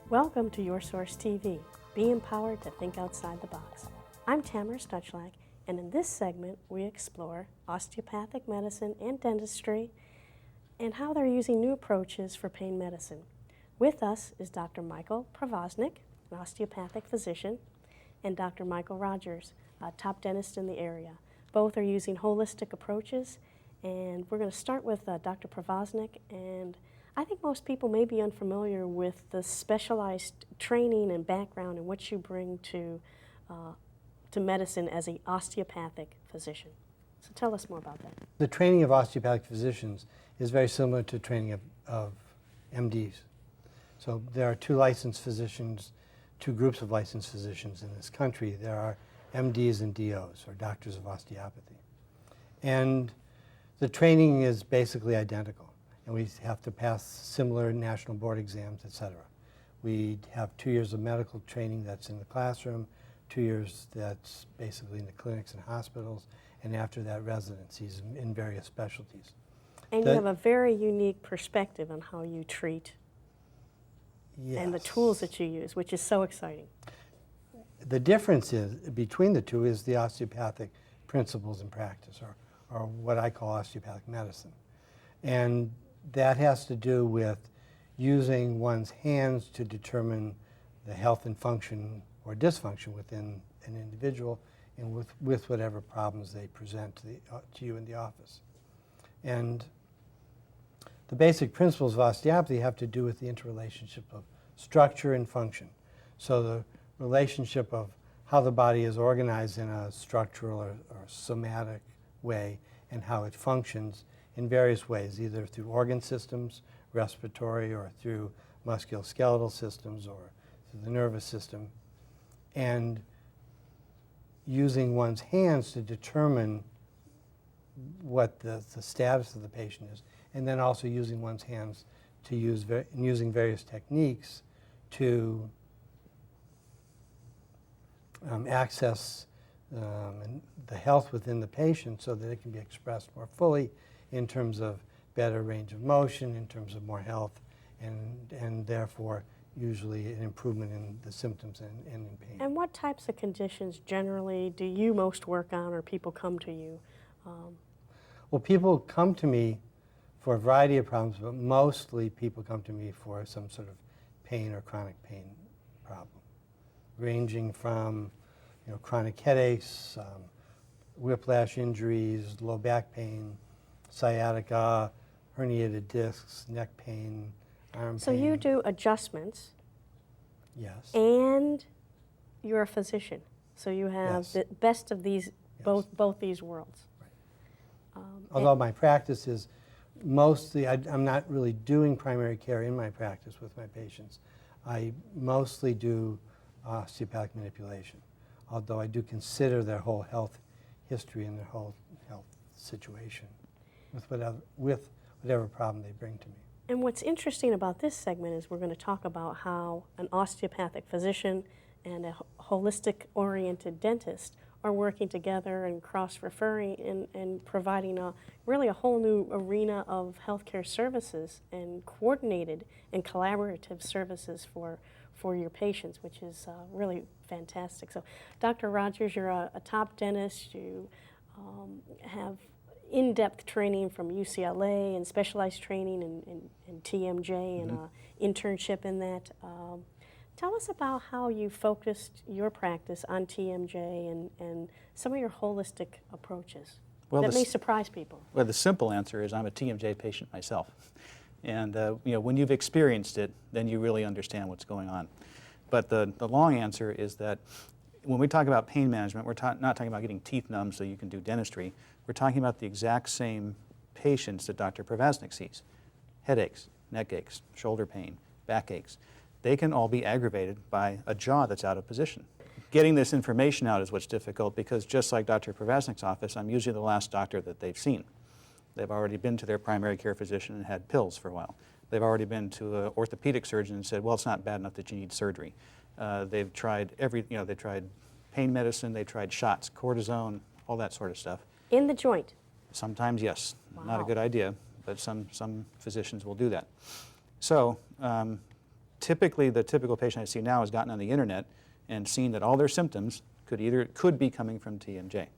Welcome to Your Source TV. Be empowered to think outside the box. I'm Tamara Stuchlak, and in this segment we explore osteopathic medicine and dentistry and how they're using new approaches for pain medicine. With us is Dr.Micharl Porvaznik, an osteopathic physician, and Dr. Rogers, a top dentist in the area. Both are using holistic approaches, and we're going to start with Dr. Porvaznik. And I think most people may be unfamiliar with the specialized training and background and what you bring to medicine as an osteopathic physician. So tell us more about that. The training of osteopathic physicians is very similar to training of MDs. So there are two groups of licensed physicians in this country. There are MDs and DOs, or doctors of osteopathy. And the training is basically identical. And we have to pass similar national board exams, et cetera. We have 2 years of medical training that's in the classroom, 2 years that's basically in the clinics and hospitals, and after that residencies in various specialties. And you have a very unique perspective on how you treat and the tools that you use, which is so exciting. The difference between the two is the osteopathic principles in practice, or what I call osteopathic medicine. And that has to do with using one's hands to determine the health and function or dysfunction within an individual and with whatever problems they present to you in the office. And the basic principles of osteopathy have to do with the interrelationship of structure and function. So the relationship of how the body is organized in a structural or somatic way and how it functions in various ways, either through organ systems, respiratory, or through musculoskeletal systems, or through the nervous system, and using one's hands to determine what the status of the patient is, and then also using one's hands to using various techniques to access the health within the patient so that it can be expressed more fully in terms of better range of motion, in terms of more health, and therefore usually an improvement in the symptoms and in pain. And what types of conditions generally do you most work on, or people come to you? Well, people come to me for a variety of problems, but mostly people come to me for some sort of pain or chronic pain problem, ranging from chronic headaches, whiplash injuries, low back pain, sciatica, herniated discs, neck pain, arm pain. So you do adjustments. Yes. And you're a physician. So you have the best of these, both these worlds. Right. Although my practice is mostly, I'm not really doing primary care in my practice with my patients. I mostly do osteopathic manipulation, although I do consider their whole health history and their whole health situation with whatever problem they bring to me. And what's interesting about this segment is we're going to talk about how an osteopathic physician and a holistic-oriented dentist are working together and cross-referring and providing really a whole new arena of healthcare services and coordinated and collaborative services for your patients, which is really fantastic. So, Dr. Rogers, you're a top dentist. You have in-depth training from UCLA and specialized training in TMJ and an internship in that. Tell us about how you focused your practice on TMJ and some of your holistic approaches. Well, that may surprise people. Well, the simple answer is I'm a TMJ patient myself. And when you've experienced it, then you really understand what's going on. But the long answer is that when we talk about pain management, we're not talking about getting teeth numb so you can do dentistry. We're talking about the exact same patients that Dr. Porvaznik sees. Headaches, neck aches, shoulder pain, back aches. They can all be aggravated by a jaw that's out of position. Getting this information out is what's difficult because just like Dr. Porvaznik's office, I'm usually the last doctor that they've seen. They've already been to their primary care physician and had pills for a while. They've already been to an orthopedic surgeon and said, well, it's not bad enough that you need surgery. They've tried they've tried pain medicine, they've tried shots, cortisone, all that sort of stuff. In the joint? Sometimes, yes. Wow. Not a good idea, but some physicians will do that. So typically, the typical patient I see now has gotten on the internet and seen that all their symptoms could be coming from TMJ.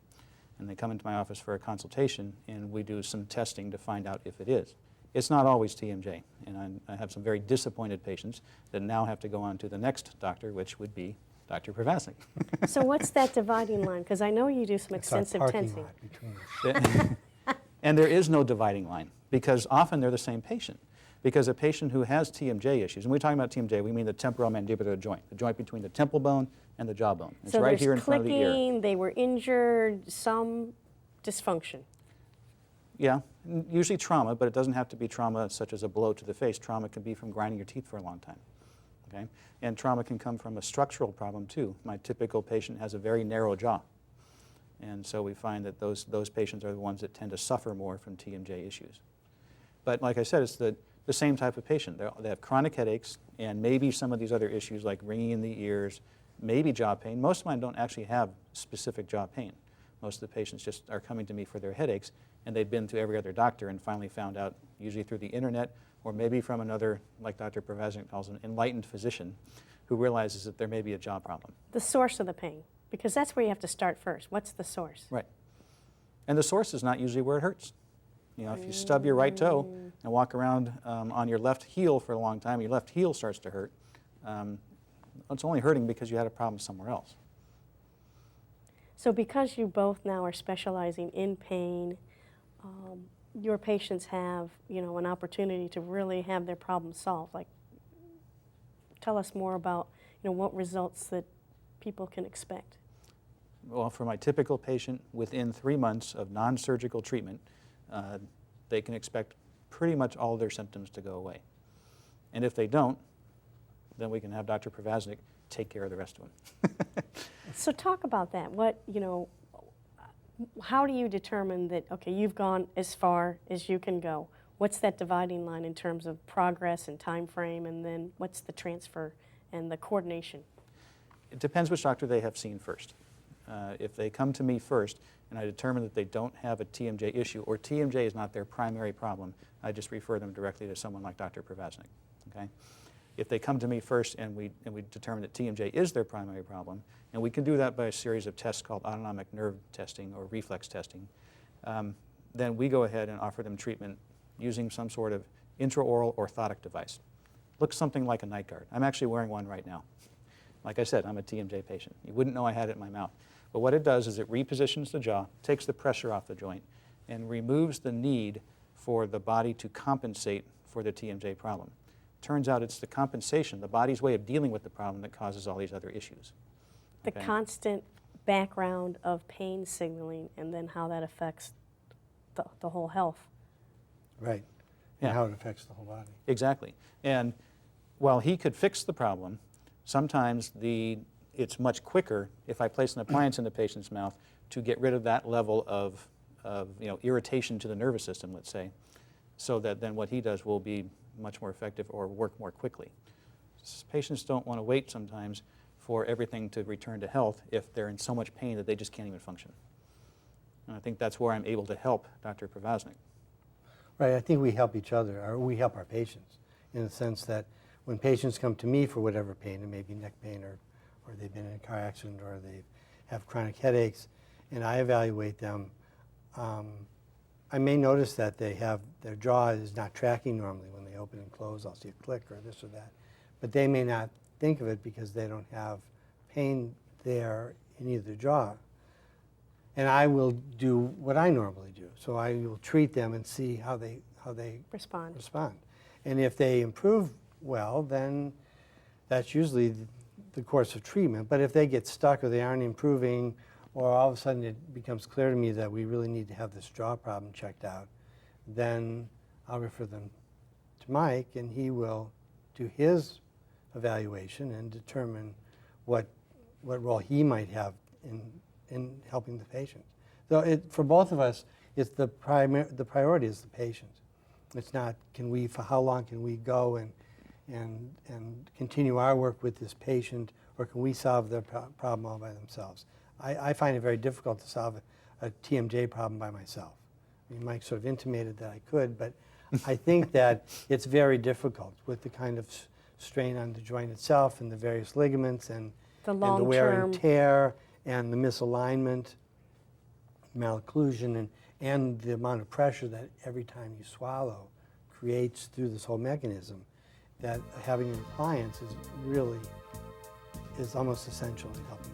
And they come into my office for a consultation, and we do some testing to find out if it is. It's not always TMJ, and I have some very disappointed patients that now have to go on to the next doctor, which would be Dr. Porvaznik. So what's that dividing line? Because I know you do some It's our extensive parking tensing. lot between us. And there is no dividing line, because often they're the same patient. Because a patient who has TMJ issues, and when we're talking about TMJ, we mean the temporomandibular joint, the joint between the temple bone and the jawbone. It's So right there's here in front of the ear. clicking, they were injured, some dysfunction. Yeah, usually trauma, but it doesn't have to be trauma such as a blow to the face. Trauma can be from grinding your teeth for a long time. Okay? And trauma can come from a structural problem too. My typical patient has a very narrow jaw. And so we find that those patients are the ones that tend to suffer more from TMJ issues. But like I said, it's the same type of patient. They have chronic headaches and maybe some of these other issues like ringing in the ears, maybe jaw pain. Most of mine don't actually have specific jaw pain. Most of the patients just are coming to me for their headaches, and they've been to every other doctor and finally found out, usually through the internet or maybe from another, like Dr. Porvaznik calls an enlightened physician, who realizes that there may be a jaw problem. The source of the pain, because that's where you have to start first. What's the source? Right. And the source is not usually where it hurts. You know, if you stub your right toe and walk around on your left heel for a long time, your left heel starts to hurt. It's only hurting because you had a problem somewhere else. So because you both now are specializing in pain, your patients have, you know, an opportunity to really have their problem solved. Like, tell us more about, you know, what results that people can expect. Well, for my typical patient, within 3 months of non-surgical treatment, they can expect pretty much all their symptoms to go away. And if they don't, then we can have Dr. Porvaznik take care of the rest of them. So talk about that. What, you know, how do you determine that, okay, you've gone as far as you can go? What's that dividing line in terms of progress and time frame, and then what's the transfer and the coordination? It depends which doctor they have seen first. If they come to me first and I determine that they don't have a TMJ issue or TMJ is not their primary problem, I just refer them directly to someone like Dr. Porvaznik. Okay? If they come to me first and we determine that TMJ is their primary problem, and we can do that by a series of tests called autonomic nerve testing or reflex testing, then we go ahead and offer them treatment using some sort of intraoral orthotic device. Looks something like a night guard. I'm actually wearing one right now. Like I said, I'm a TMJ patient. You wouldn't know I had it in my mouth. But what it does is it repositions the jaw, takes the pressure off the joint, and removes the need for the body to compensate for the TMJ problem. Turns out it's the compensation, the body's way of dealing with the problem, that causes all these other issues. The constant background of pain signaling and then how that affects the whole health. Right. Yeah. And how it affects the whole body. Exactly. And while he could fix the problem, sometimes it's much quicker if I place an appliance in the patient's mouth to get rid of that level of irritation to the nervous system, let's say, so that then what he does will be much more effective or work more quickly. Patients don't want to wait sometimes for everything to return to health if they're in so much pain that they just can't even function. And I think that's where I'm able to help Dr. Porvaznik. Right, I think we help each other, or we help our patients, in the sense that when patients come to me for whatever pain, it may be neck pain, or they've been in a car accident, or they have chronic headaches, and I evaluate them, I may notice that their jaw is not tracking normally when they open and close. I'll see a click or this or that. But they may not think of it because they don't have pain there in either jaw. And I will do what I normally do. So I will treat them and see how they Respond. And if they improve well, then that's usually the course of treatment. But if they get stuck or they aren't improving, or all of a sudden it becomes clear to me that we really need to have this jaw problem checked out, then I'll refer them to Mike, and he will do his evaluation and determine what role he might have in helping the patient. So for both of us, it's the priority is the patient. It's not for how long can we go and continue our work with this patient, or can we solve their problem all by themselves? I find it very difficult to solve a TMJ problem by myself. I mean, Mike sort of intimated that I could, but I think that it's very difficult with the kind of strain on the joint itself and the various ligaments and The and the wear and long-term. tear and the misalignment, malocclusion, and the amount of pressure that every time you swallow creates through this whole mechanism, that having an appliance is almost essential in helping